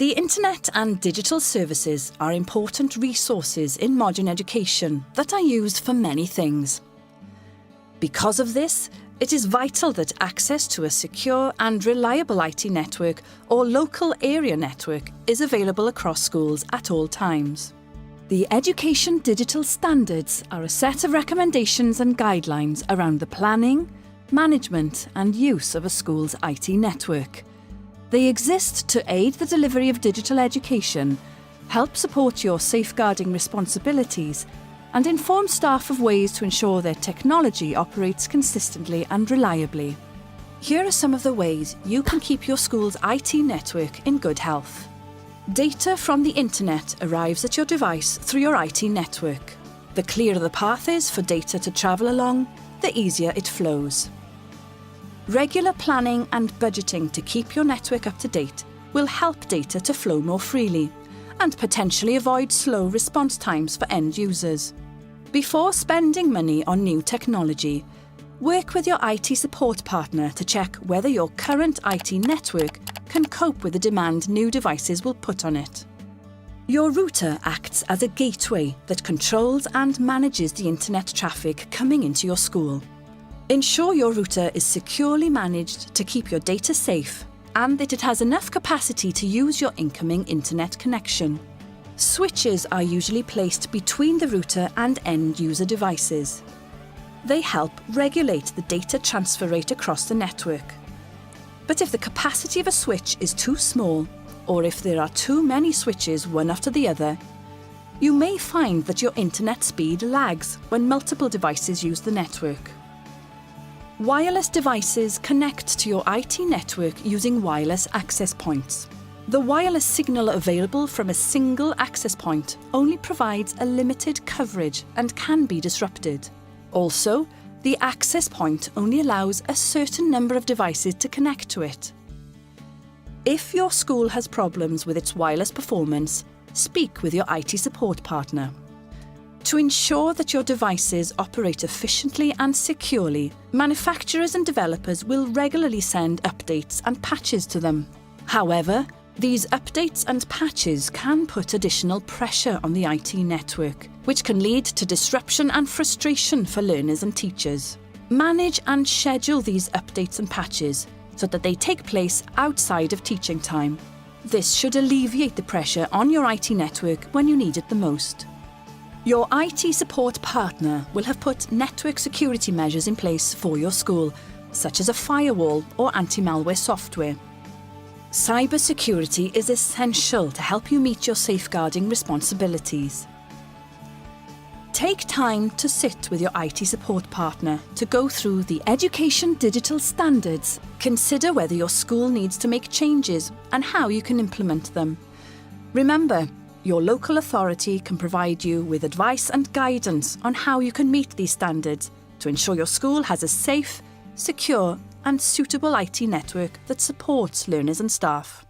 The internet and digital services are important resources in modern education that are used for many things. Because of this, it is vital that access to a secure and reliable IT network or local area network is available across schools at all times. The Education Digital Standards are a set of recommendations and guidelines around the planning, management and use of a school's IT network. They exist to aid the delivery of digital education, help support your safeguarding responsibilities, and inform staff of ways to ensure their technology operates consistently and reliably. Here are some of the ways you can keep your school's IT network in good health. Data from the internet arrives at your device through your IT network. The clearer the path is for data to travel along, the easier it flows. Regular planning and budgeting to keep your network up to date will help data to flow more freely and potentially avoid slow response times for end users. Before spending money on new technology, work with your IT support partner to check whether your current IT network can cope with the demand new devices will put on it. Your router acts as a gateway that controls and manages the internet traffic coming into your school. Ensure your router is securely managed to keep your data safe and that it has enough capacity to use your incoming internet connection. Switches are usually placed between the router and end-user devices. They help regulate the data transfer rate across the network. But if the capacity of a switch is too small, or if there are too many switches one after the other, you may find that your internet speed lags when multiple devices use the network. Wireless devices connect to your IT network using wireless access points. The wireless signal available from a single access point only provides a limited coverage and can be disrupted. Also, the access point only allows a certain number of devices to connect to it. If your school has problems with its wireless performance, speak with your IT support partner. To ensure that your devices operate efficiently and securely, manufacturers and developers will regularly send updates and patches to them. However, these updates and patches can put additional pressure on the IT network, which can lead to disruption and frustration for learners and teachers. Manage and schedule these updates and patches so that they take place outside of teaching time. This should alleviate the pressure on your IT network when you need it the most. Your IT support partner will have put network security measures in place for your school, such as a firewall or anti-malware software. Cybersecurity is essential to help you meet your safeguarding responsibilities. Take time to sit with your IT support partner to go through the Education Digital Standards. Consider whether your school needs to make changes and how you can implement them. Remember, your local authority can provide you with advice and guidance on how you can meet these standards to ensure your school has a safe, secure and suitable IT network that supports learners and staff.